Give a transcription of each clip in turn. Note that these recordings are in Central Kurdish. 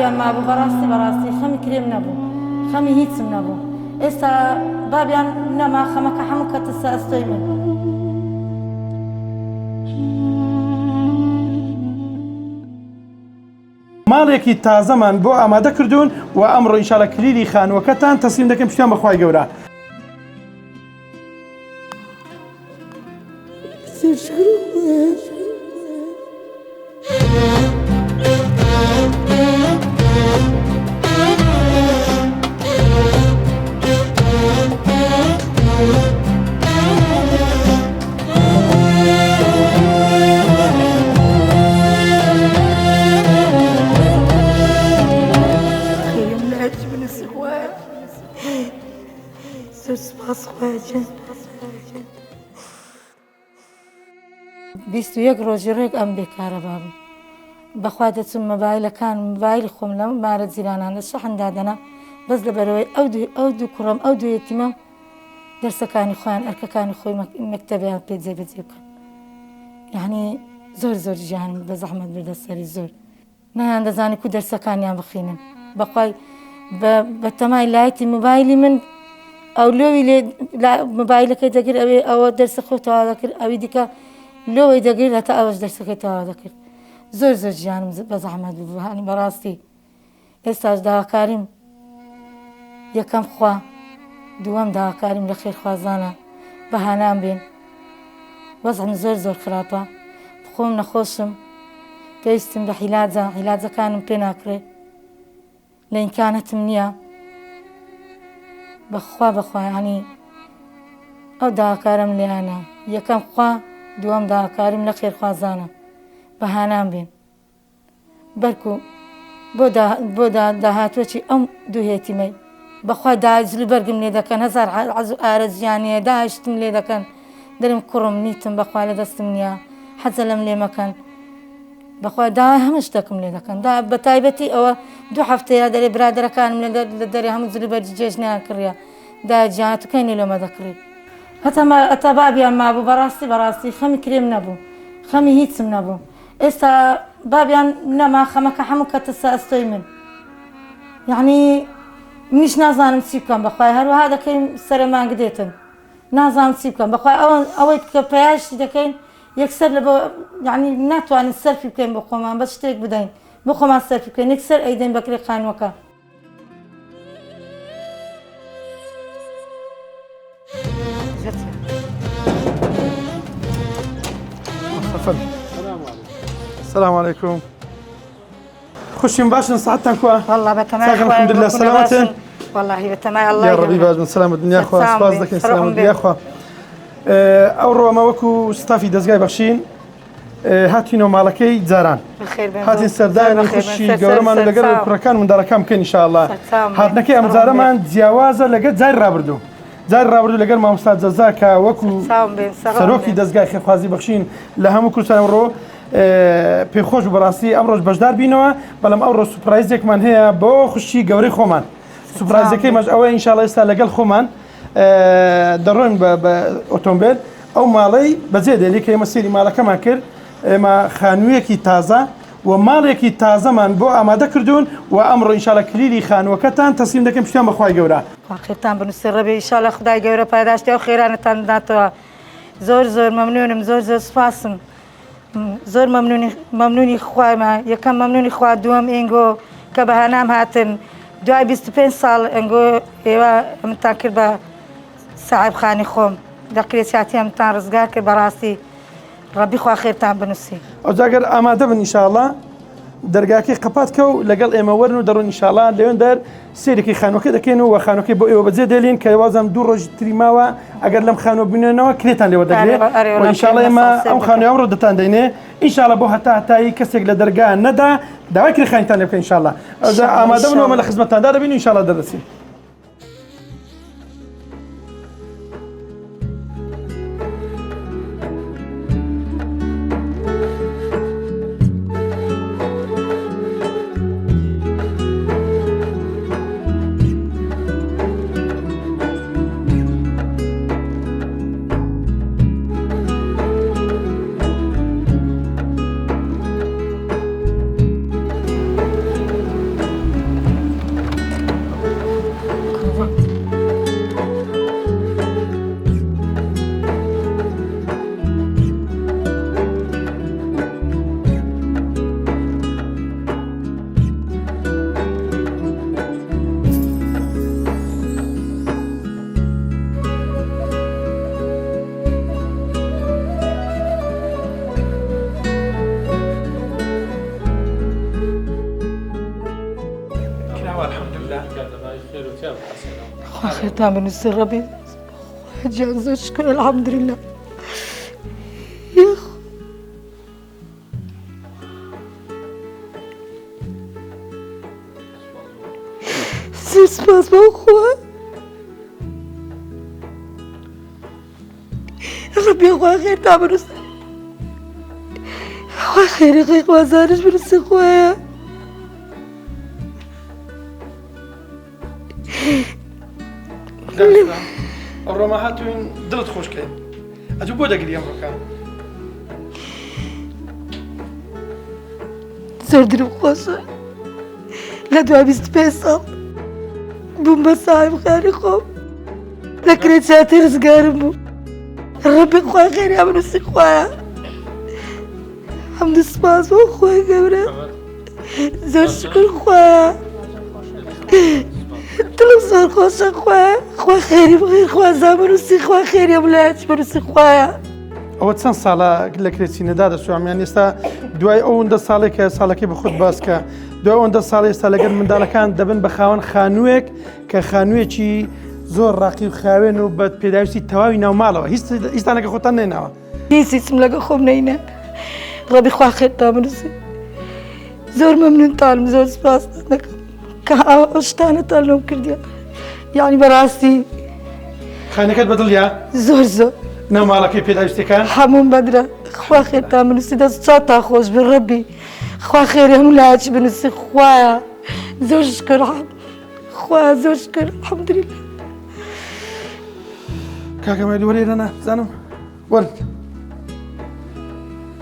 بابیان مابوو بەڕاستی خەمی کرێم نەبوو خەمی هیچم نەبوو ئێستا بابیان نەما خەمەکە هەموو کەتە ئەستۆی من ماڵێکی تازەمان بۆ ئامادە کردوون و ئەمڕۆ ئینشاڵە کلیلی خانووەکەتان تەسلیم دەکەم پشتیان بەخوای گەورە. بیست و یەک ڕۆژی ڕێک ئەم بێکارە بابم بەخوا دەچم مۆبایلەکان مۆبایلی خۆم لەم مارە جیرانان لە شەحندا دەنا بەس لەبەرەوەی ئەو دوو کوڕم ئەو دوو یەتیمە دەرسەکانی خۆیان ئەرکەکانی خۆی مەکتەبیان پێ جێبەجێ بکەن یعنی زۆر ژیانم بە زەحمەت بردە سەری زۆر نەیان دەزانی کو دەرسەکانیان بخینن بەخوای بە تەمای لایەتی مۆبایلی من ئەو لۆوی لێ مۆبایلەکەی دەگرت ئەوە دەرسە خۆی تەواو دەکرد ئەوی دیکە لۆی دەگرت هەتا ئەوەش دەرسەکەی تەواو دەکرد زۆر ژیانم بە زەحمەت بوو هەنی بەڕاستی ئێستاش داواکاریم یەکەم خوا دووەم داواکاریم لە خێرخوازانە بەهانام بێن وەزعم زۆر خراپە خۆم نەخۆشم پێویستم بە عیلاجەکانم پێ ناکرێت لە ئیمکانەتم نییە بەخوا ینی ئەو داواکارم لێیانە یەکەم خوا دووەم داواکارم لە خێرخوازانە بەهانام بێن بەرکو بۆ داهاتوەکی ئەم دوو هێتیمەی بەخوا داجلی بەرگم لێ دەکەن هەزار ئارەزیانەیە داهشتم لێ دەکەن دەرم کوڕم نیتم بەخوا لە دەستم نییە حەزە لەم لێ مەکەن بەخوا داوای هەموو شتێکم لێ دەکەن بە تایبەتی ئەوە دوو هەفتەیە دەرێ برادەرەکانم لە دەرێ هەموو جلی بەرج جێژنیان کڕیە داجیانەتەکەینی لۆمە دەکڕێت هەتا بابیان مابوو بەڕاستی خەمی کرێم نەبوو خەمی هیچم نەبوو ئێستا بابیان نەما خەمەکە هەموو کەتە ئەستۆی من یعنی منیش نازانم چی بکەم بەخوای هەروەها دەکەین سەرمانگ دێتن نازانم چی بکەم بەخوای ئەوەی کە پەیاشتی دەکەین یەکسەر لە بۆ یعنی ناتوانین سەرفی بکەین بۆ خۆمان بە شتێک بدەین بۆ خۆمان سەرفی بکەین یەکسەر ئەیدەین بەکرێ خانووەکە السلام عليكم خوشين باشن صحتك كوا والله بتمام الحمد لله سلامتك والله بتمام الله يا ربي باش من سلامة الدنيا خوا سپاس دەکەین سلامة الدنيا خوا ئەو ڕۆمە وەکو ستافی دەستگای بەخشین هاتینەوە ماڵەکەی جاران هاتین سەردانی خوشی گەورەمان لەگەڵ کوڕەکان منداڵەکان بکەین ئینشاءالله هاتنەکەی ئەم جارەمان جیاوازە لەگەڵ جاری ڕابردوو لەگەڵ مامۆستا جەزا کە وەکو سەرۆکی دەستگای خێرخوازی بەخشین لە هەموو کوردستان ئەمڕۆ پێخۆش و بەڕاستی ئەمڕۆژ بەشدار بینەوە بەڵام ئەوڕۆ سوپرایزێکمان هەیە بۆ خوشی گەورەی خۆمان سوپرایزەکەی مەش ئەوەیە ئینشاءالله ئێستا لەگەڵ خۆمان دەڕۆین بە ئۆتۆمبیل ئەو ماڵەی بەجێ دێنێ کە ئێمە سێری ماڵەکەمان کرد ئێمە خانوویەکی تازە و ماڵێکی تازەمان بۆ ئامادە کردوون و ئەمڕۆ ئینشاءالله کلیلی خانووەکەتان تەسلیم دەکەم پشتیان بەخوای گەورە خێرتان بنووسی ڕەبێ ئینشاءالله خدای گەورە پاداشتی ئەو خێرانتان بداتەوە زۆر مەمنونم زۆر سوپاسم زۆر مەمنونی خوایمە یەکەم مەمنونی خوا دووەم ئێنگۆ کە بەهانام هاتن دوای 25 ساڵ ئەنگۆ ئێوە ئەمتان کرد بە ساحیبخانی خۆم دەکرێت چاتی ئەمتان ڕزگار کرد بەڕاستی ڕەبی خوا خێرتان بنووسی ئەوجاگەر ئامادە بن ئینشاءالله دەرگاکەی قەپات کە و لەگەڵ ئێمە وەرن و دەڕۆن ئینشاءالله لەوێن دەر سێرێکی خانووەکە دەکەین و خانووەکەی بۆ ئێوە بەجێ دێلین کە وازم دوو ڕۆژ تری ماوە ئەگەر لەم خانووە بینێنەوە کرێتان لێوە دەگرێت و ئینشاءالله ئێمە ئەم خانووە ئەمڕۆ دەتان دەینێ ئینشاءالله بۆ هەتایی کەسێک لە دەرگا نەدا داوای کرێخانیتان لێ بکەین ئینشاءالله ئامادە بن ئەمە لە خزمەتتاندا دەبین و ئینشاءالله دەرەسین خوا خێرتان بنووسی ڕەبی گیان زۆر شکر الحەمدولillah زۆر سپاس بۆ خوا ڕەبی خوا خێرتان بنووسی خوا خێرەکەی خوازانش بنووسی خوایە ئەوڕۆمە هاتوین دڵت خۆشکەین ئەجوو بۆ دەگری ئەمڕۆکان زۆر درم خۆشە لە دوای 25 ساڵ بووم بە ساحیبخانی خۆم لە کرێچاتی ڕزگارم بوو ڕەبی خوا خێریان بنووسی خوایە حەمد و سپاس بۆ خۆی گەورە زۆر شکر خوایە دڵم زۆر خۆشە خوایە خوا خێری بخیر خوازان بنووسی خوا خێریە وڵایەتی بنووسی خوایە ئەوە چەند ساڵە لە کرێچینەدا دەسووامیان ئێستا دوای ئەوەندە ساڵێک کە ساڵەکەی بە خۆت باسکە دوای ئەوەندە ساڵی ئێستا لەگەر منداڵەکان دەبن بە خاوەن خانوویەک کە خانوویەکی زۆر ڕاقی و خاوێن و بە پێداویستی تەواوی ناوماڵەوە هیچتانەکە خۆتان نێناوە هیچم لەگە خۆم نەینە ڕەبی خوا خێرتان بنووسی زۆر مەمنونتانم زۆر سپاس دەکەم کە ئەو شتانەتان لەم کردیە یعنی بەڕاستی خانەکەت بەدڵیا زۆر ناوماڵەکەی پێداویستەکان هەمووم بەدرە خوا خێرتان بنووسی دەست چاوتان خۆش بێ ڕەبی خوا خێری هەموو لایەکی بنووسی خوایە زۆر شکر خوایە زۆر شکر الحەمدولillah کاکەمای وەرێرەنا زانم وەرن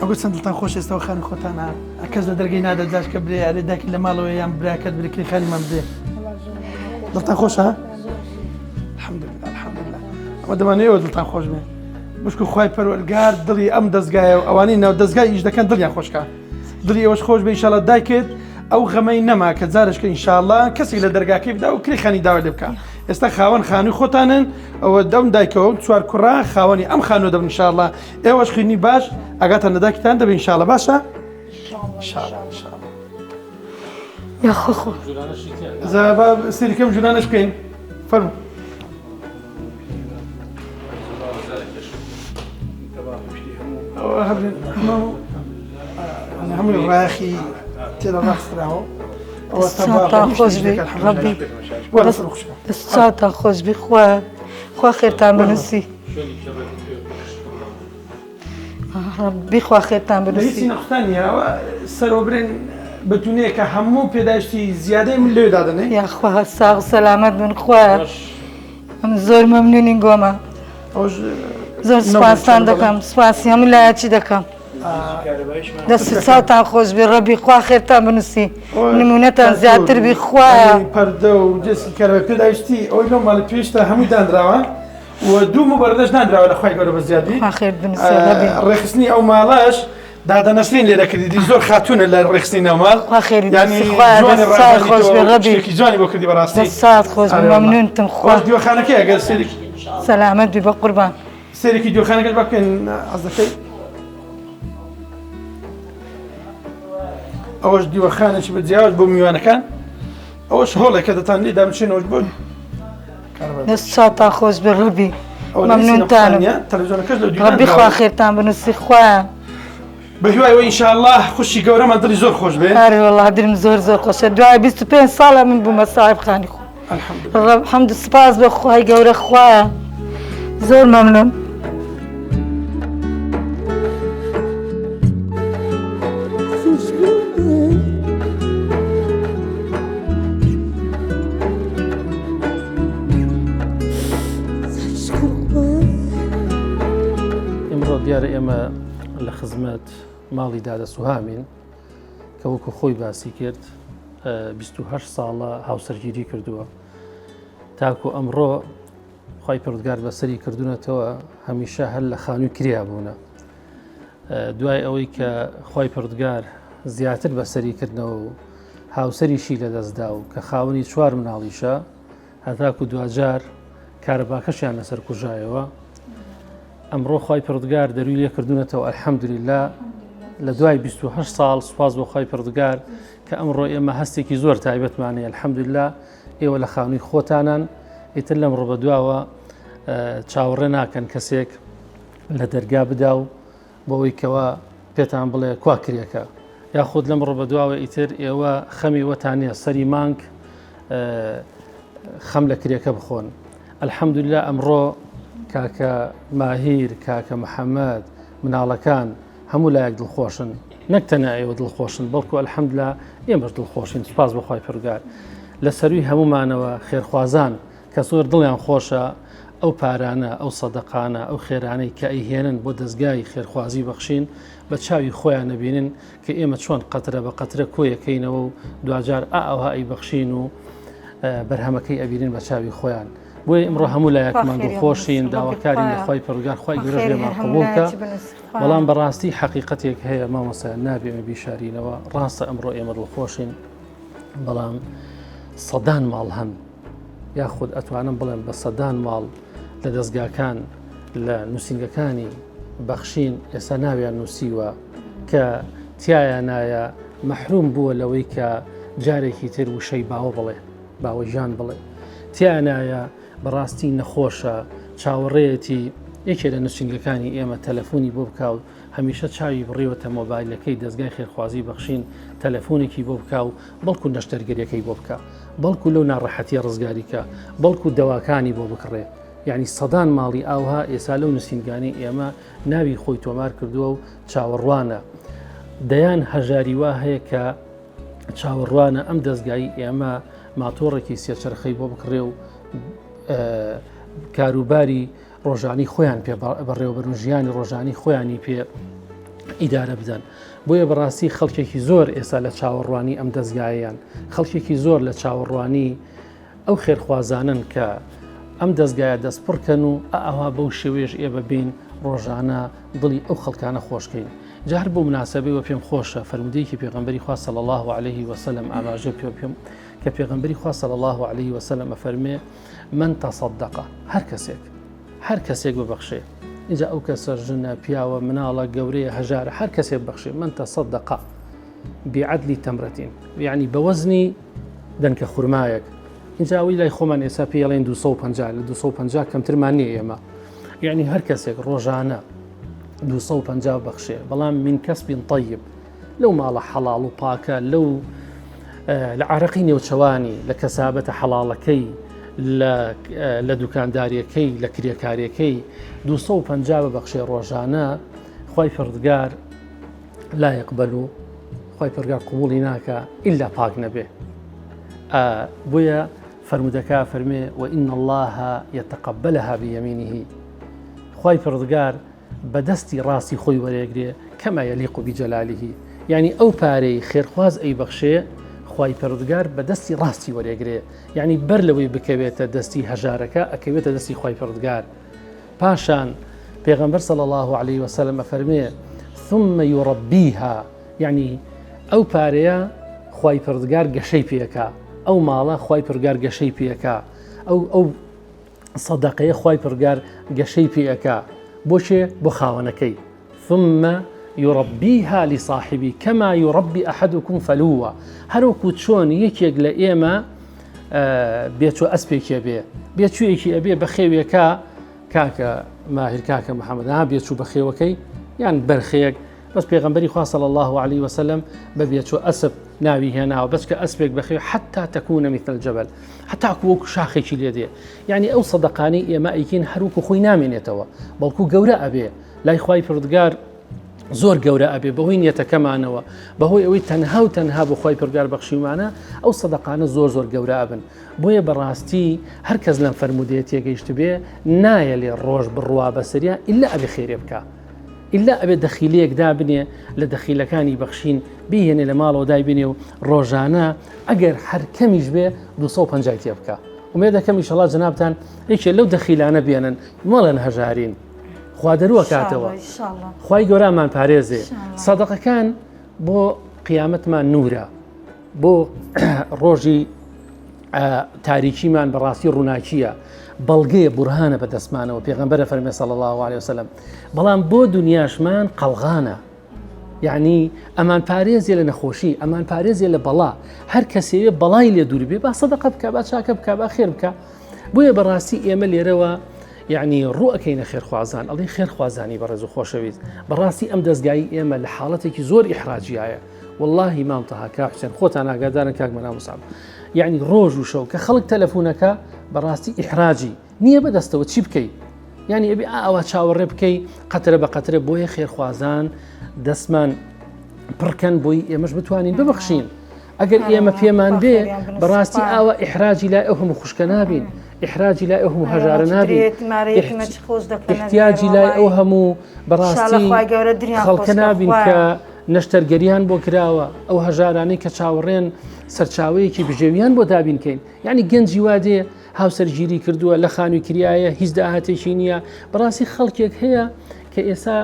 ئەوگە چەند دڵتان خۆش ئێستاەوە خانی خۆتانە کەس لە دەرگەی نادەجاش کە برێ ئەرێ داکی لە ماڵەوە یان براکەت برکری خانیمان بدێ دڵتان خۆشە الحەمدولillah ئەمە دەمانەوە ئێوە دڵتان خۆش بێ بشکو خوای پەروەردگار دڵی ئەم دەستگایە و ئەوانەی ناو دەستگای ئیش دەکەن دڵیان خۆشکە دڵی ئێوەش خۆش بێ ئینشاڵڵا دایکت ئەو غەمەی نەما کە جارشکە ئینشاڵڵا کەسێک لە دەرگاکەی بدا و کری خانی داوا لێ بکە ئێستا خاوەن خانووی خۆتانن ئەوە دەم دایکەوە چوار کوڕا خاوەنی ئەم خانووە دەبن ئینشاڵڵا ئێوەش خوێنی باش ئاگاتان لە دایکتان دەبێ ئینشاڵڵا باشە یا خۆ زابا سێریکەم جوانش بکەین فەرموو هەمووی ڕاخی تێدا ڕاستراوە دەستچاوتان خۆش بێ ڕەبی دەستچاوتان خۆش بێ خوا خێرتان بنووسی ڕەبی خوا خێرتان بنووسی هیچی نەخستانیەوە سەرۆبرێن بەتونەیە کە هەموو پێداشتی زیادەی من لێ دادنێ یاخوا ساغ سەلامەت بن خوایە ئەم زۆر مەمنونین گۆمە زۆر سوپاسان دەکەم سوپاسی هەموو لایەکی دەکەم دەست چاوتان خۆش بێ ڕەبی خوا خێرتان بنووسی نمونەتان زیاتر بی خوایە پەردە و جێسکی کارەبە پێداویستی ئەوەی لەو ماڵی پێشتە هەمووی دانراوە و دوو مبەردەش نادراوە لە خوای گەورە بە زیادی خوا خێر بنووسی ڕەبی ڕێخستنی ئەو ماڵەش دادەنەسرین لێ دەکردی زۆر خاتونە لە ڕێخستنی ناوماڵ خوا خێری بنووسی خوایە دەست چاوت خۆش بێ ڕەبی شتێکی جوانی بۆ کردی بەڕاستی دەست چاوت خۆش بێ مەمنونتم خوا دیوەخانەکەی ئەگەر سێرێکی سەلامەت بی بە قوربان سێرێکی دیوەخانەکەت بکەن ئەز دەکەی ئەوەش دیوەخانێکی بەجیاوت بۆ میوانەکان ئەوەش هۆڵێک کە دەتان لێ دامچێنەوەش بۆ دەست چاوتان خۆش بێ ڕەبی مەمنونتانم تەلەڤیزیۆنەکەش لە ڕەبی خوا خێرتان بنووسی خوایە بە هیوایەوە ئینشاءڵڵا خوشی گەورەمان دڵی زۆر خۆش بێ ئەرێ وەڵڵا دڵم زۆر خۆشە دوای 25 ساڵە من بوومە ساحیبخانی خۆ حەمد و سپاس بە خوای گەورە خوایە زۆر مەمنون ئێمڕۆ دیارە ئێمە لە خزمەت ماڵی دادە سوهامین کە وەکو خۆی باسی کرد 28 ساڵە هاوسەرگیری کردووە تاکو ئەمڕۆ خی پردگار بەسەری کردوونەتەوە هەمیشە هەر لە خانووی کریا بوونە دوای ئەوەی کە خی پردگار زیاتر بەسەریکردنەوە و هاوسەریشی لەدەستدا و کە خاوەنی چوار مناڵیشە هەتاکو دوجار کارەباکەشیان لەسەر کوژایەوە ئەمڕۆ خی پردگار دەروی لێ کردوونەتەوە ئەلحەمدولillah لە دوای 28 ساڵ سوپاس بۆ خی پردگار کە ئەمڕۆ ئێمە هەستێکی زۆر تایبەتمانەیە الحەمدولillah ئێوە لە خاونی خۆتانان ئیتر لەم ڕۆبە دواوە چاوەڕێ ناکەن کەسێک لە دەرگا بدا و بۆەوەی کەوە پێتان بڵێ کوا کرێکە یاخود لەم ڕۆبە دواوە ئیتر ئێوە خەمی وەتانە سەری مانگ خەم لە کرێکە بخۆن. ئەلحەمدوللا ئەمڕۆ کاکە ماهیر کاکە محەممەد مناڵەکان هەموو لایەک دڵخۆشن نەک تەنیا ئێوە دڵخۆشن بەڵکو ئەلحەمدوللا ئێمەش دڵخۆشین سوپاس بەخوای پەروەردگار لە سەروی هەمومانەوە خێرخوازان کە زۆر دڵیان خۆشە ئەو پارانە ئەو سەدەقانە ئەو خێرانەی کە ئەیهێنن بۆ دەستگای خێرخوازی بەخشین بە چاوی خۆیان نەبینن کە ئێمە چۆن قەترە بە قەترە کۆیەکەینەوە و دوجار ئەوها ئەی بەخشین و بەرهەمەکەی ئەبینن بە چاوی خۆیان بۆی ئەمڕۆ هەموو لایەکمان دڵخۆشین داواکارین لە خۆی پەروەردگار خۆی گەورە لێمان قبوڵکە بەڵام بەڕاستی حەقیقەتێک هەیە مامۆستا نابێ ئێمە بیشارینەوە ڕاستە ئەمڕۆ ئێمە دڵخۆشین بەڵام سەدان ماڵ هەن یاخود ئەتوانم بڵێم بە سەدان ماڵ لە دەستگاکان لە نووسنگەکانی بەخشین ئێستا ناویان نووسیوە کە تایە نایە مەحروم بووە لەوەی کە جارێکی تر وشەی باوە بڵێ باوەژان بڵێ تیانایە بەڕاستی نەخۆشە چاوەڕێەتی یەکێ لە نووسنگەکانی ئێمە تەلەفۆنی بۆ بکاو هەمیشە چاوی بڕیوەتە مۆبایلەکەی دەستگای خێرخوازی بەخشین تەلەفۆنێکی بۆ بکاو بەڵکو نەشتەرگەریەکەی بۆ بکە بەڵکو لەو ناڕەحەتیە ڕزگاریکە بەڵکو دەواکانی بۆ بکڕێ یعنی سەدان ماڵی ئاوها ئێستا لەو نووسنگانی ئێمە ناوی خۆی تۆمار کردووە و چاوەڕوانە دەیان هەژاری وا هەیە کە چاوەڕوانە ئەم دەستگایی ئێمە ماتۆڕێکی سێچەرخەی بۆ بکڕێ و کاروباری ڕۆژانی خۆیان پێ بەڕێوەبەر ژیانی ڕۆژانی خۆیانی پێ ئیدارە بدەن بۆیە بەڕاستی خەڵکێکی زۆر ئێستا لە چاوەڕوانی ئەم دەستگایەیان خەڵکێکی زۆر لە چاوەڕوانی ئەو خێرخوازانن کە ئەم دەستگایە دەستپڕکەن و ئەوها بەو شێوێژ ئێمە بین ڕۆژانە دڵی ئەو خەڵکانە خۆشکەین جار بۆ مناسبەوە پێم خۆشە فەرمودەیەکی پێغەمبەری خوا صلی الله عليه وسلم ئاماژە پێم کە پێغەمبەری خوا صلی الله عليه وسلم ئەفەرمێ من تصدق هەر کەسێک ببەخشێ اینجا ئەو کەسە ژنە پیاوە مناڵە گەورەیە هەژارە هەر کەسێک ببەخشێ من تصدق بعدل تمرة يعني بوزنی دەنکە خورمایەک اینجا ئەوی لای خۆمان ئێستا پێڵێن 250 لە 250 کەمترمان نییە ئێمە یعنی هەر کەسێک ڕۆژانە 250 بەخشێ بەڵام من کەسب طیب لەو ماڵە حەڵاڵ و پاکە لەو لە عەرەقی نێوچەوانی لە کەسابەتە حەڵاڵەکەی لە دوکانداریەکەی لە کرێکاریەکەی 250 بەخشێ ڕۆژانە خوای پەروەردگار لا يقبل خوای پەروەردگار قبوڵی ناکە ئیلا پاک نەبێ بۆیە فەرمودەکە فەرمێ وإن الله يتقبلها بيمينه خوای پەروەردگار بەدەستی ڕاستی خۆی وەرێگرێ کەما یەلیق بجلاله یعنی ئەو پارەی خێرخواز ئەی بەخشێ خوای پەروەردگار بەدەستی ڕاستی وەرێگرێ یعنی بەر لەوەی بکەوێتە دەستی هەژارەکە ئەکەوێتە دەستی خوای پەروەردگار پاشان پێغەمبەر صلی الله عليه وسلم فەرمێ ثم يربيها یعنی ئەو پارەیە خوای پەروەردگار گەشەی پێکا ئەو ماڵە خوای پەروەردگار گەشەی پێکا ئەو سەدەقەیە خوای پەروەردگار گەشەی پێکا بۆچێ بۆ خاوەنەکەی ثم يربيها لصاحبي كما يربي أحدكم فلوة هەروەکو چۆن یەکێک لە ئێمە بێچوو ئەسپێکی ئەبێ بێچوویەکی ئەبێ بە خێوێکە کاکە ماهر کاکە محەممەد بێچوو بە خێوەکەی یان بەرخەیەک بەس پێغەمبەری خوا صلی الله عليه وسلم بە بێچوو ئەسپ ناوی هێناوە بەس کە ئەسپێک بەخێو حتا تەکونە مثل الجبل حتا وەکو شاخێکی لێ دێ یعنی ئەو سەدەقانەی ئێمە ئەیکین هەروەکو خۆی نامێنێتەوە بەڵکو گەورە ئەبێ لای خوای پەروەردگار زۆر گەورە ئەبێ بەهۆی نیەتەکەمانەوە بەهۆی ئەوەی تەنها و تەنها بۆ خوای پەروەردگار بەخشیمانە ئەو سەدەقانە زۆر گەورە ئەبن بۆیە بەڕاستی هەر کەس لەم فەرمودەیە تێگەیشت بێ نایە لێ ڕۆژ بڕوا بەسەریا ئیلا ئەبێ خێرێ بکە ئیلا ئەبێ دەخیلەیەک دابنێ لە دەخیلەکانی بەخشین بیهێنێ لە ماڵەوە دایبنێ و ڕۆژانە ئەگەر هەر کەمیش بێ 250 تێ بکە ومێ دەکەم ئینشەڵڵا جەنابتان یەکێ لەو دەخیلانە بێنن مەڵێن هەژارین خوا دەروە کاتەوە خوای گەورامان پارێزێ سەدەقەکان بۆ قیامەتمان نورە بۆ ڕۆژی تاریکیمان بەڕاستی ڕووناکیە بەڵگەیە بورهانە بە دەستمانەوە پێغەمبەرە فەرمێ صلی الله عليه وسلم بەڵام بۆ دنیاشمان قەڵغانە یعنی ئەمان پارێزیە لە نەخۆشی ئەمان پارێزیە لە بەڵا هەر کەسێوێ بەڵای لێ دووری بێ با سەدەقە بکە با چاکە بکە با خێر بکە بۆیە بەڕاستی ئێمە لێرەوە یعنی ڕوئەکەینە خێرخوازان ئەڵێ خێرخوازانی بەڕێز و خۆشەویست بەڕاستی ئەم دەستگایی ئێمە لە حاڵەتێکی زۆر ئیحراجیایە واللهی مامتەها کا حوسێن خۆتان ئاگادارن کاک مەناو مصعب یعنی ڕۆژ و شەو کە خەڵک تەلەفۆنەکە بەڕاستی ئیحراجی نییە بەدەستەوە چی بکەیت یعنی ئەبێ ئەوە چاوەڕێ بکەی قەترە بە قەترە بۆیە خێرخوازان دەستمان پڕکەن بۆی ئێمەش بتوانین ببەخشین ئەگەر ئێمە پێمان بێ بەڕاستی ئاوە ئیحراجی لای ئەو هەموو خوشکە نابین ئیحراجی لای ئەو هەموو هەژارە نابین احتیاجی لای ئەو هەموو بەڕاستی خەڵکە نابین کە نەشتەرگەریان بۆ کراوە ئەو هەژارانەی کە چاوەڕێن سەرچاوەیەکی بژێویان بۆ دابینکەین یعنی گەنجی وادێ هاوسەرگیری کردووە لە خانووی کریایە هیچ داهاتێکی نییە بەڕاستی خەڵکێک هەیە کە ئێستا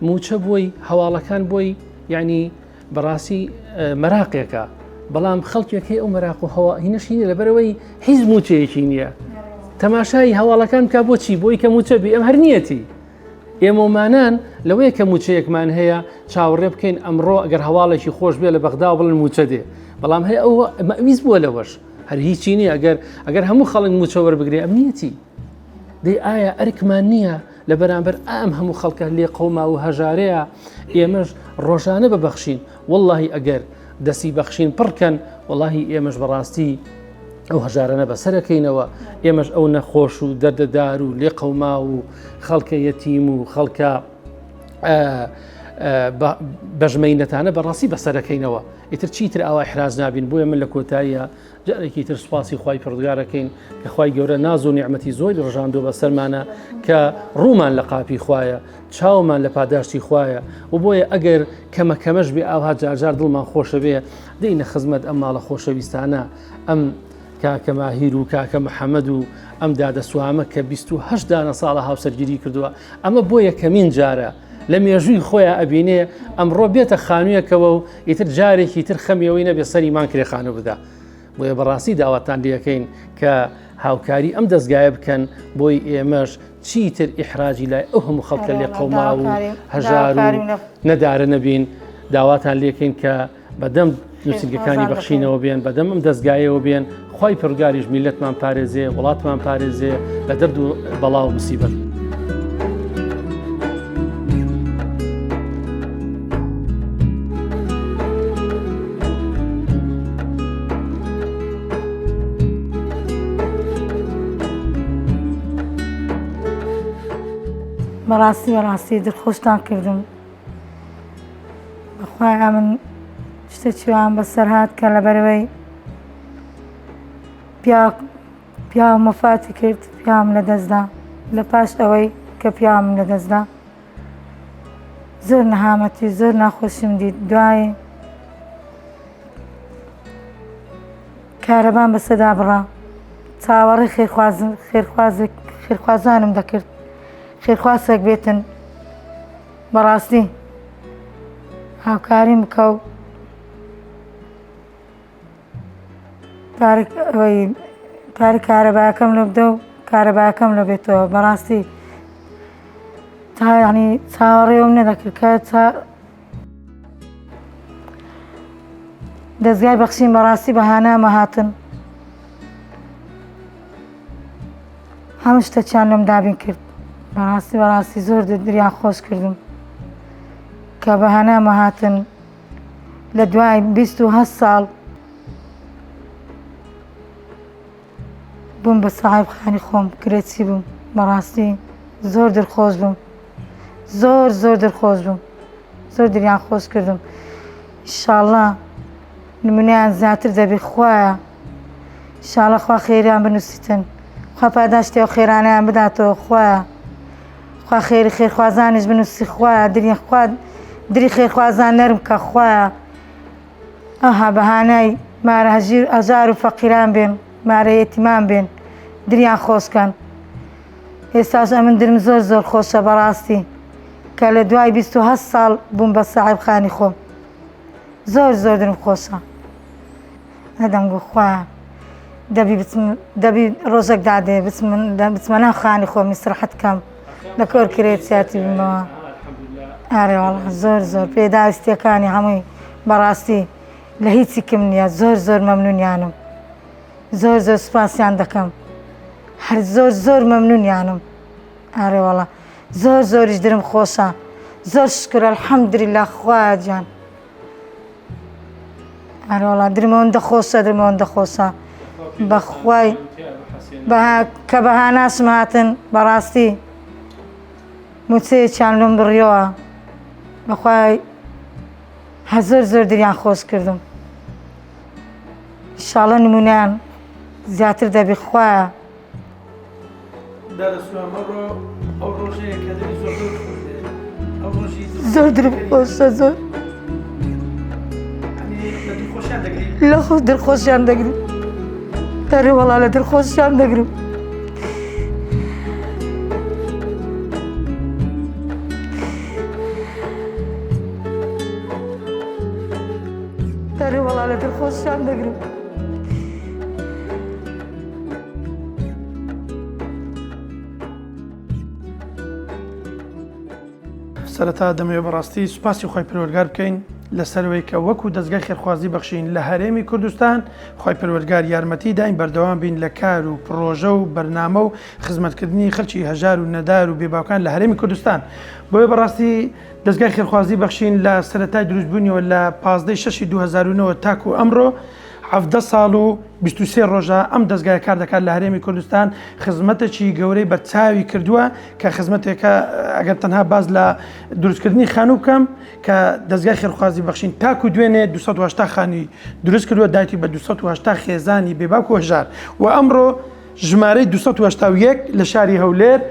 موچە بۆی هەواڵەکان بۆی یعنی بەڕاستی مەراقێکە بەڵام خەڵکێک هەیە ئەو مەراق و هەوا هینەشینە لەبەرەوەی هیچ موچەیەکی نییە تەماشای هەواڵەکان کا بۆچی بۆی کە موچە بێ ئەم هەر نیەتی ئێمەمانان لەوەیە کە موچەیەکمان هەیە چاوەڕێ بکەین ئەمڕۆ ئەگەر هەواڵێکی خۆش بێ لە بەغدا بڵن موچە دێ بەڵام هەیە ئەو مەویز بووە لەوەش هەر هیچی نییە ئەگەر هەموو خەڵک موچە وەربگرێ ئەم نیەتی دەی ئایا ئەرکمان نییە لە بەرامبەر ئەم هەموو خەڵکە لێ قەوما و هەژارەیە ئێمەش ڕۆژانە ببەخشین واللهی ئەگەر دەستی بەخشین پڕکەن واللهی ئێمەش بەڕاستی ئەو هەژارانە بەسەرەکەینەوە ئێمەش ئەو نەخۆش و دەردەدار و لێ قەوما و خەڵکە یەتیم و خەڵکە بەژمەینەتانە بەڕاستی بەسەرەکەینەوە ئیتر چیتر ئاوا احراز نابین بۆیە من لە کۆتاییە جارێکی تر سوپاسی خوای پروردگارەکەین کە خوای گەورە ناز و نیعمەتی زۆری ڕژاندۆ بەسەرمانە کە ڕوومان لە قاپی خوایە چاومان لە پاداشتی خوایە و بۆیە ئەگەر کەمەکەمەش بێ ئاوها جارجار دڵمان خۆشە بێ دەینە خزمەت ئەم ماڵە خۆشەویستانە ئەم کاکە ماهیر و کاکە محەممەد و ئەم دادەسوامە کە 28 دانە ساڵە هاوسەرگیری کردووە ئەمە بۆ یەکەمین جارە لە مێژووی خۆیان ئەبینێ ئەمڕۆ بێتە خانوویەکەوە و ئیتر جارێکی تر خەمیەوەی نەبێ سەریمان کرێخانە بدا بۆیە بەڕاستی داواتان لەکەین کە هاوکاری ئەم دەستگایە بکەن بۆی ئێمەش چیتر ئیحراجی لای ئەو هەموو خەڵکە لێ قەوما و هەژار و نەدارە نەبین داواتان لێکەین کە بەدەم نووسنگەکانی بەخشینەوە بێن بەدەم ئەم دەستگایەوە بێن خوای پروردگاریش میلەتمان پارێزێ وڵاتمان پارێزێ لە دەرد و بەڵا و موسیبەت بەڕاستی دڵخۆشتان کردم بەخوای من شتێکیوان بەسەر هات کە لەبەرەوەی پیاو مەفاتی کرد پیام لە دەستدا لە پاش ئەوەی کە پیام لە دەستدا زۆر نەهامەتی زۆر ناخۆشیم دیت دوای کارەبان بەسەدا بڕا چاوەڕێ خێرخوازانم دەکرد خێرخوازێک بێتن بەڕاستی هاوکاریم بکە و پارە کارەباکەم لە بدە و کارەباکەم لە بێتەوە بەڕاستی تا یعنی چاوەڕێوم نەدەکرد کە دەستگای بەخشین بەڕاستی بەهانامە هاتن هەموو شتێکیان لەم دابین کرد بەڕاستی زۆر دریان خۆش کردم کە بەهانامە هاتن لە دوای 28 ساڵ بووم بە ساحیب خانی خۆم کرێچی بووم بەڕاستی زۆر دڵخۆش بووم زۆر دڵخۆش بووم زۆر دریان خۆش کردم ئینشاڵڵا نمونەیان زیاتر دەبێت خوایە ئینشاڵڵا خوا خێریان بنووسیتن خوا پاداشتی ئەو خێرانەیان بداتەوە خوایە خوا خێری خێرخوازانیش بنووسی خوایە دری خێرخوازان نەرم کە خوایە ئەها بەهانای مارە هەژار و فەقیران بێن مارە یەتیمان بێن دریان خۆشکەن ئێستاش ئەمن درم زۆر خۆشە بەڕاستی کە لە دوای 28 ساڵ بووم بە ساحیب خانی خۆم زۆر درم خۆشە هەدەم گو خوایە دەبی ڕۆژێک دادێ بچمە ناو خانی خۆم ئیستراحەت کەم لە کۆر کرێچیاتی بمەوە ئارێ وەڵا زۆر پێداویستیەکانی هەمووی بەڕاستی لە هیچی کەم نییە زۆر مەمنونیانم زۆر سوپاسیان دەکەم هەر زۆر مەمنونیانم ئارێ وەڵا زۆریش درم خۆشە زۆر شکر ئەلحەمدولیلا خوایە گیان ئارێ وەڵا درمەوەندە خۆشە بەخوای کە بەهاناسم هاتن بەڕاستی موچەیەکیان لۆم بڕیەوە بەخوای زۆر دریان خۆش کردم ئینشاڵڵا نمونەیان زیاتر دەبی خوایە زۆر درم خۆشە زۆر لە خۆ دڵخۆشیان دەگرم دەرێ وەڵا لە دڵخۆشیان دەگرم دەرێ وەڵا لە دڵخۆشیان دەگرم سەرەتا دەمەوێت بەڕاستی سوپاسی خۆی پەروەردگار بکەین لەسەرەوەی کە وەکو دەستگای خێرخوازی بەخشین لە هەرێمی کوردستان خۆی پەروەردگار یارمەتی داین بەردەوام بین لە کار و پرۆژە و بەرنامە و خزمەتکردنی خەڵکی هەژار و نەدار و بێباوکان لە هەرێمی کوردستان بۆیە بەڕاستی دەستگای خێرخوازی بەخشین لە سەرەتای دروستبوونیەوە لە 15 2009 تاکو ئەمڕۆ 17 ساڵ و 23 ڕۆژە ئەم دەستگای کار دەکات لە هەرێمی کوردستان خزمەتێکی گەورەی بە چاوی کردووە کە خزمەتێکە ئەگەر تەنها باز لە دروستکردنی خانوو بکەم کە دەستگای خێرخوازی بەخشین تاکو دوێنێ 280 خانی دروست کردووە دایتی بە 280 خێزانی بێباک و هەژار و ئەمڕۆ ژمارەی 281 لە شاری هەولێر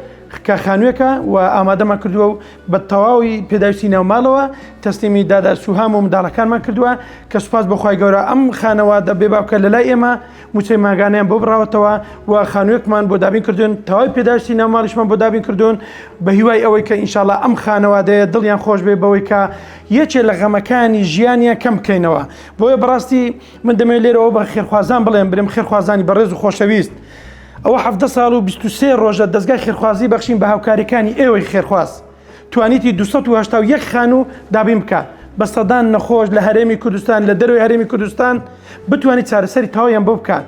کە خانوویەکە و ئامادەمان کردووە و بە تەواوی پێداویستی ناوماڵەوە تەسلیمی دادا سوهام و منداڵەکانمان کردووە کە سوپاس بەخوای گەورە ئەم خانەوادە بێباوکە لە لای ئێمە موچەی ماگانیان بۆ بڕاوەتەوە و خانوویەکمان بۆ دابین کردوون تەواوی پێداویستی ناوماڵیشمان بۆ دابین کردوون بە هیوای ئەوەی کە ئینشاڵڵا ئەم خانەوادەیە دڵیان خۆش بێ بەوەی کە یەکێ لە غەمەکانی ژیانیان کەم بکەینەوە بۆیە بەڕاستی من دەمەوێت لێرەوە بە خێرخوازان بڵێم برم خێرخوازانی بەڕێز و خۆشەویست ئەوە 17 ساڵ و 23 ڕۆژە دەستگای خێرخوازی بەخشین بە هاوکاریەکانی ئێوەی خێرخواز توانیتی 281 خانوو دابین بکات بە سەدان نەخۆش لە هەرێمی کوردستان لە دەروی هەرێمی کوردستان بتوانیت چارەسەری تەواویان بۆ بکات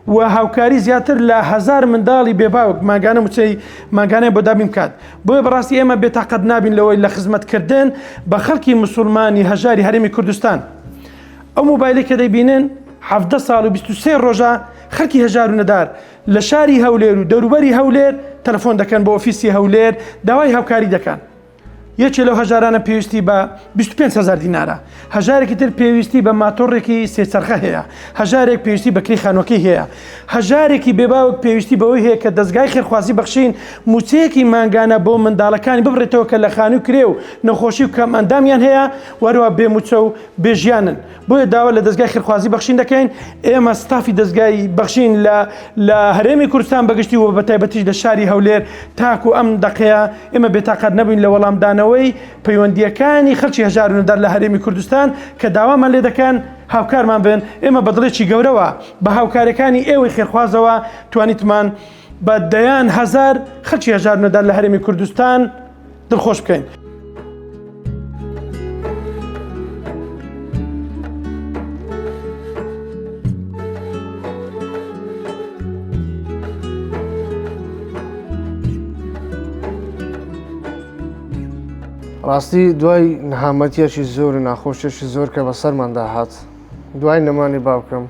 و هاوکاری زیاتر لە 1000 منداڵی بێباوک ماگانە موچەی ماگانەیە بۆ دابین بکات بۆیە بەڕاستی ئێمە بێتاقەت نابین لەوەی لە خزمەتکردن بە خەڵکی موسڵمانی هەژاری هەرێمی کوردستان ئەو مۆبایلی کە دەیبینن 17 ساڵ و 23 ڕۆژە خەڵکی هەژار و نەدار لە شاری هەولێر و دەوروبەری هەولێر تەلەفۆن دەکەن بۆ ئۆفیسی هەولێر داوای هاوکاری دەکەن یەکێ لەو هەژارانە پێویستی بە 25,000 دینارە هەژارێکی تر پێویستی بە ماتۆڕێکی سێچەرخە هەیە هەژارێک پێویستی بە کری خانووەکەی هەیە هەژارێکی بێباوک پێویستی بەوەی هەیە کە دەستگای خێرخوازی بەخشین موچەیەکی ماگانە بۆ منداڵەکانی ببڕێتەوە کە لە خانوو کرێ و نەخۆشی و کەم ئەندامیان هەیە وەروە بێموچە و بێژیانن بۆیە داوا لە دەستگای خێرخوازی بەخشین دەکەین ئێمە ستافی دەستگای بەخشین لە هەرێمی کوردستان بەگشتی و بە تایبەتیش لە شاری هەولێر تاکو ئەم دەقەیە ئێمە بێتاقەت نەبووین لە وەڵامدانەوەی پەیوەندیەکانی خەڵکی هەژار و نەدار لە هەرێمی کوردستان کە داوامان لێ دەکەن هاوکارمان بن ئێمە بە دڵێکی گەورەوە بە هاوکارەکانی ئێوەی خێرخوازەوە توانیتمان بە دەیان هەزار خەڵکی هەژار و نەدار لە هەرێمی کوردستان دڵخۆش بکەین. ڕاستی دوای نەهامەتیەکی زۆر و ناخۆشیێکی زۆر کە بە سەرماندا هات دوای نەمانی باوکەم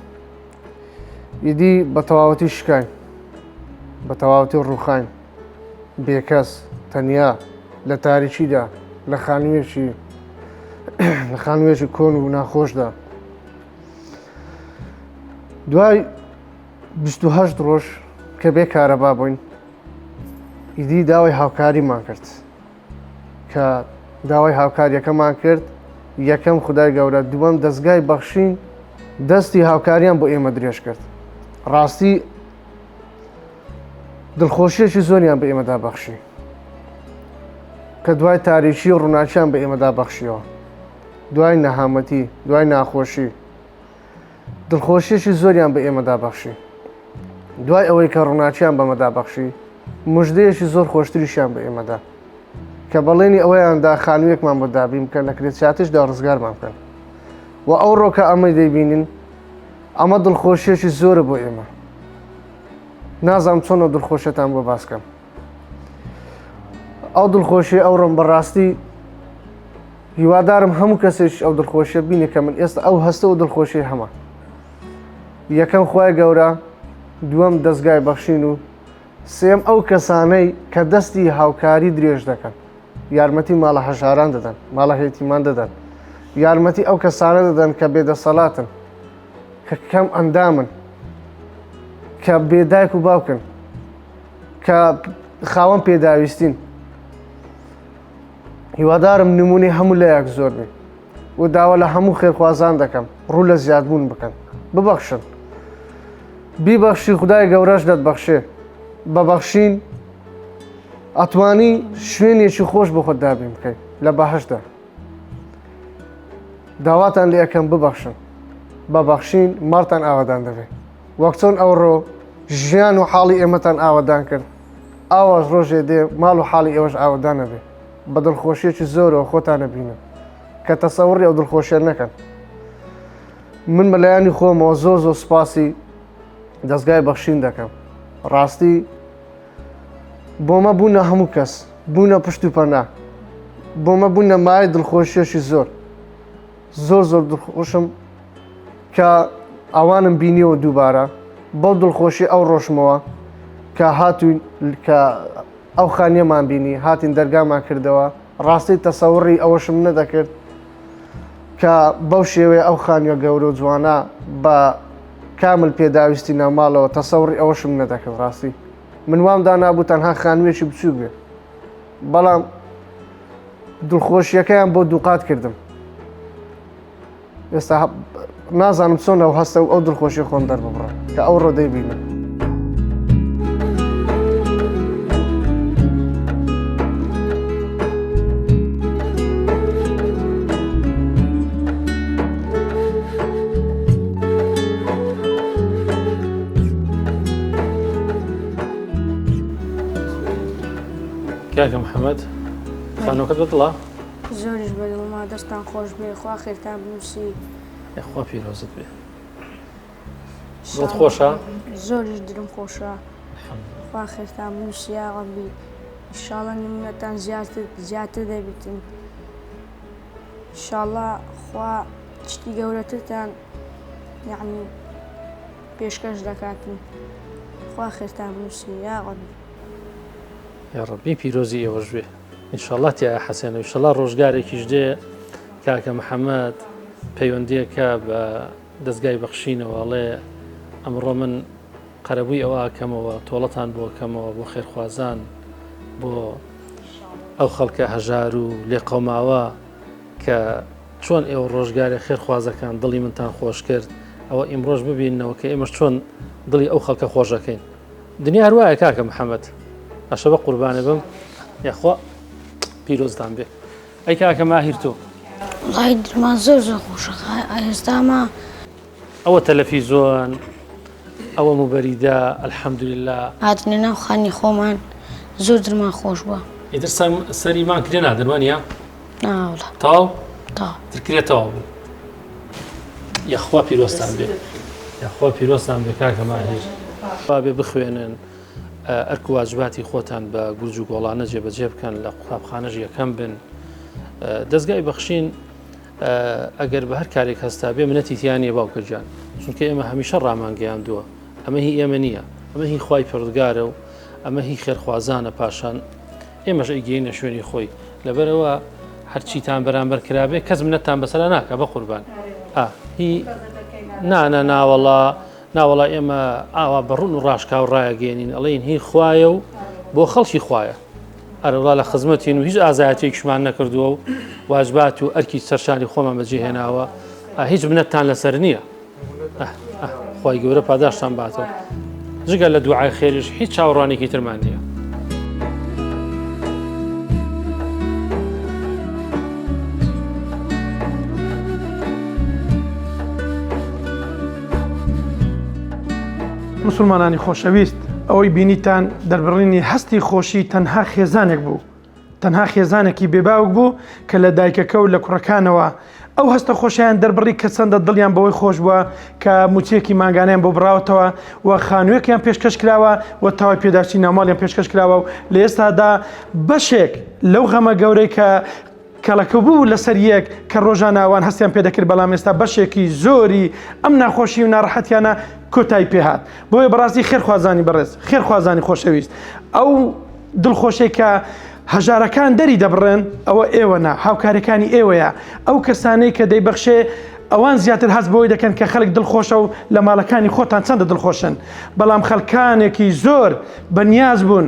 ئیدی بە تەواوەتی شکاین بە تەواوەتی ڕووخاین بێکەس تەنیا لە تاریکیدا لە خانوویەکی کۆن و ناخۆشدا دوای 28 ڕۆژ کە بێ کارەبا بووین ئیدی داوای هاوکاریمان کرد کە داوای هاوکاریەکەمان کرد یەکەم خودای گەورە دووەم دەستگای بەخشین دەستی هاوکاریان بۆ ئێمە درێژ کرد ڕاستی دڵخۆشیێکی زۆریان بە ئێمەدا بەخشی کە دوای تاریکی و ڕووناکیان بە ئێمەدا بەخشیەوە دوای نەهامەتی دوای ناخۆشی دڵخۆشیێکی زۆریان بە ئێمەدا بەخشی دوای ئەوەی کە ڕووناکیان بەمەدا بەخشی موژدەیەکی زۆر خۆشتریشیان بە ئێمەدا کە بەڵێنی ئەوەیاندا خانوویەکمان بۆ دابین بکەن لە کرێچاتیشدا ڕزگارمان بکەن و ئەو ڕۆکە ئەمەی دەیبینین ئەمە دڵخۆشیێکی زۆرە بۆ ئێمە نازانم چۆن ئەو دڵخۆشیەتان بۆ باسکەم ئەو دڵخۆشی ئەوڕۆم بەڕاستی هیوادارم هەموو کەسێک ئەو دڵخۆشیە بینێ کە من ئێستا ئەو هەستە و دڵخۆشی هەمە یەکەم خوای گەورە دووەم دەستگای بەخشین و سێم ئەو کەسانەی کە دەستی هاوکاری درێژ دەکەن یارمەتی ماڵە هەژاران دەدەن ماڵە هێتیمان دەدەن یارمەتی ئەو کەسانە دەدەن کە بێدەسەڵاتن کە کەم ئەندامن کە بێدایک و باوکن کە خاوەن پێداویستین هیوادارم نمونی هەموو لایەک زۆر بێ و داوا لە هەموو خێرخوازان دەکەم ڕوو لە زیادبوون بکەن ببەخشن بیبەخشی خدای گەورەش دەتبەخشێ بەبەخشین ئەتوانی شوێنێکی خۆش بۆ خۆت دابین بکەیت لە بەهەشدا داواتان لێ ئەەکەم ببەخشن بەبەخشین ماڵتان ئاوادان دەبێت وەک چۆن ئەوڕۆ ژیان و حاڵی ئێمەتان ئاوادان کرد ئاواش ڕۆژێ دێ ماڵ و حاڵی ئێوەش ئاوادان نەبێ بە دڵخۆشیێکی زۆرەوە خۆتانە بینن کە تەسەوڕی ئەو دڵخۆشیە نەکەن من بەلایانی خۆمەوە زۆر زۆر سپاسی دەستگای بەخشین دەکەم ڕاستی بۆمە بوونە هەموو کەس بوونە پشت و پەنا بۆمە بوونە مای دڵخۆشیێکی زۆر زۆر زۆر دڵخۆشم کە ئەوانم بینیەوە دووبارە بەو دڵخۆشی ئەو ڕۆژمەوە کە هاتوین کە ئەو خانیەمان بینی هاتین دەرگامان کردەوە ڕاستی تەسەوڕی ئەوەشم نەدەکرد کە بەو شێوەیە ئەو خانیە گەورە و جوانە بە کامل پێداویستی ناماڵەوە تەسەوڕی ئەوەشم نەدەکرد ڕاستی من وامدا نابوو تەنها خانوویەکی بچوو بێ بەڵام دڵخۆشیەکەیان بۆ دووقات کردم ئێستا نازانم چۆن ئەو هەستە و ئەو دڵخۆشی خۆم دەرببڕە کە ئەو ڕۆ دەیبینم کاکە محەممەد خانۆکەت بەدڵە زۆریش بەدڵما دەستان خۆش بێ خوا خێرتان بنووسی یخوا پیرۆزت بێ دڵت خۆشە زۆریش درم خۆشە خوا خێرتان بنووسی یا ڕەبی ئینشاڵڵا نمونەتان زیاتر دەبیتن ئینشاڵڵا خوا شتی گەورەترتان یعنی پێشکەش دەکاتن خوا خێرتان بنووسی یا ڕەبی یا ڕەبی پیرۆزی ئێوەش بێ ئینشاڵڵا تیا حەسێنە ئینشاڵڵا ڕۆژگارێکیش دێ کاکە محەممەد پەیوەندیەکە بە دەستگای بەخشینەوەڵێ ئەمڕۆ من قەرەبووی ئەوە کەمەوە تۆڵەتان بۆ کەمەوە بۆ خێرخوازان بۆ ئەو خەڵکە هەژار و لێ قەوماوە کە چۆن ئێوە ڕۆژگارێ خێرخوازەکان دڵی منتان خۆش کرد ئەوە ئیمڕۆژ ببینەوە کە ئێمەش چۆن دڵی ئەو خەڵکە خۆشەکەین دنیا هەروایە کاکە محەممەد ئەشە بە قوربانە بم یاخوا پیرۆزتان بێ ئەی کاکە ماهیر تۆ وڵای درمان زۆر زۆر خۆشە ئێستامە ئەوە تەلەڤیزۆن ئەوە موبەریدا ئەلحەمدوللا هاتنە ناو خانی خۆمان زۆر درمان خۆش بووە ئیتر سەریمان کرێنا دەروانە ناوڵە تاو تا ترکرێتەوە بوو یاخوا پیرۆستان بێ یاخوا پیرۆستان بێ کاکە ماهیر بێ بخوێنن ئەرک و واجباتی خۆتان بە گورج و گۆڵانە جێبەجێ بکەن لە قوتابخانەش یەکەم بن دەستگای بەخشین ئەگەر بە هەر کارێک هەستا بێ منەتی تیانە باوکە گیان چونکە ئێمە هەمیشە ڕامانگەیاندووە ئەمە هی ئێمە نییە ئەمە هی خوای پەروەردگارە و ئەمە هی خێرخوازانە پاشان ئێمەش ئەیگەینە شوێنی خۆی لەبەرەوە هەرچیتان بەرامبەر کرابێ کەس منەتتان بەسەرا ناکە بە قوربان هی ناوەڵا ئێمە ئاوا بەڕون و ڕاشکا و ڕایەگەێنین ئەڵێن هی خوایە و بۆ خەڵکی خوایە ئەرەڵا لە خزمەتین و هیچ ئازایەتێکیشمان نەکردووە و واجبات و ئەرکی سەرشانی خۆمان بەجێهێناوە هیچ منەتتان لەسەر نییە خوای گەورە پاداشتان باتەوە جگە لە دوعای خێریش هیچ چاوەڕوانێکی ترمان نییە مسلمانانی خۆشەویست ئەوەی بینیتان دەربڕینی هەستی خۆشی تەنها خێزانێک بوو تەنها خێزانێکی بێباوک بوو کە لە دایکەکە و لە کوڕەکانەوە ئەو هەستە خۆشیان دەربڕی کە چەندە دڵیان بەوەی خۆش بووە کە موچێکی ماگانیان بۆ بڕاوتەوە و خانوویەکیان پێشکەش کراوە و تاوای پێداچی ناوماڵیان پێشکەش کراوە و لە ئێستادا بەشێک لەو غەمە گەورەی کە کەڵەکە بوو لەسەر یەک کە ڕۆژاناوان هەستیان پێدەکرد بەڵام ئێستا بەشێکی زۆری ئەم ناخۆشی و ناڕەحەتیانە کۆتایی پێهات. بۆیە بەڕاستی خێرخوازانی بەڕێز خێرخوازانی خۆشەویست ئەو دڵخۆشەی کە هەژارەکان دەری دەبڕێن ئەوە ئێوەنا هاوکارەکانی ئێوەیە ئەو کەسانەی کە دەیبەخشێ ئەوان زیاتر هەست بۆی دەکەن کە خەڵک دڵخۆشە و لە ماڵەکانی خۆتان چەندە دڵخۆشن بەڵام خەڵکانێکی زۆر بەنیاز بوون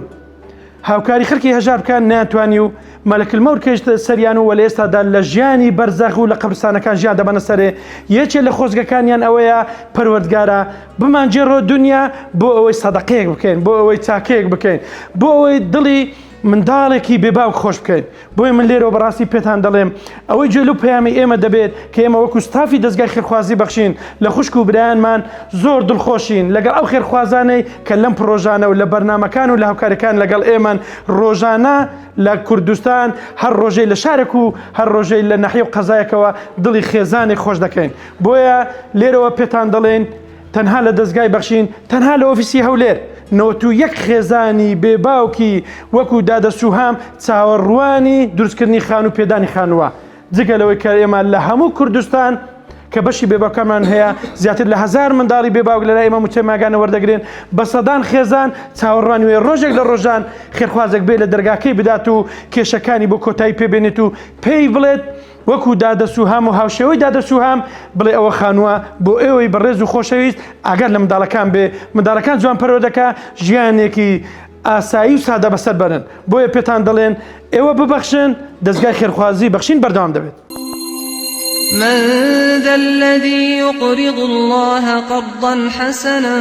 هاوکاری خەڵکی هەژار بکەن ناتوانی و مەلەکلمەوت کەشتە سەریان و وە لە ئێستادا لە ژیانی بەرزەخ و لە قەبرستانەکان ژیان دەبەنە سەرێ یەکێ لە خۆزگەکانیان ئەوەیە پەروەردگارە بمانجێڕۆ دنیا بۆ ئەوەی سەدەقەیەک بکەین بۆ ئەوەی چاکەیەک بکەین بۆ ئەوەی دڵی منداڵێکی بێباوک خۆش بکەین بۆی من لێرەوە بەڕاستی پێتان دەڵێم ئەوەی جێلو پەیامی ئێمە دەبێت کە ئێمە وەکو ستافی دەستگای خێرخوازی بەخشین لە خوشک و برایانمان زۆر دڵخۆشین لەگەڵ ئەو خێرخوازانەی کە لەم پرۆژانە و لە بەرنامەکان و لە هاوکارەکان لەگەڵ ئێمەن ڕۆژانە لە کوردستان هەر ڕۆژەی لە شارێک و هەر ڕۆژەی لە ناحیە و قەزایەکەوە دڵی خێزانێک خۆش دەکەین بۆیە لێرەوە پێتان دەڵێن تەنها لە دەستگای بەخشین تەنها لە ئۆفیسی هەولێر 91 خێزانی بێباوکی وەکو دادەسوهام چاوەڕوانی دروستکردنی خان و پێدانی خانووە جگە لەوەی کە ئێمە لە هەموو کوردستان کە بەشی بێباوکەمان هەیە زیاتر لە 1000 منداڵی بێباوک لەلای ئێمە موچەی ماگانە وەردەگرێن بە سەدان خێزان چاوەڕوانی وێ ڕۆژێک لە ڕۆژان خێرخوازێک بێ لە دەرگاکەی بدات و کێشەکانی بۆ کۆتایی پێبێنێت و پێی بڵێت وەکو دادەسوهام و هاوشێوەی دادەسوهام بڵێ ئەوە خانووە بۆ ئێوەی بەڕێز و خۆشەویست ئاگەر لە منداڵەکان بێ منداڵەکان جوان پەرۆ دەکا ژیانێکی ئاسایی و سادە بەسەر بەرن بۆیە پێتان دەڵێن ئێوە ببەخشن دەستگای خێرخوازی بەخشین بەردەوام دەبێت. من ذا الذي يقرض الله قرضا حسنا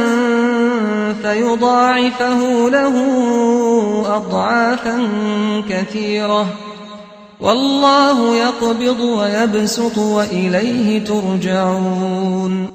فيضاعفه له أضعافا كثيرة والله يقبض ويبسط وإليه ترجعون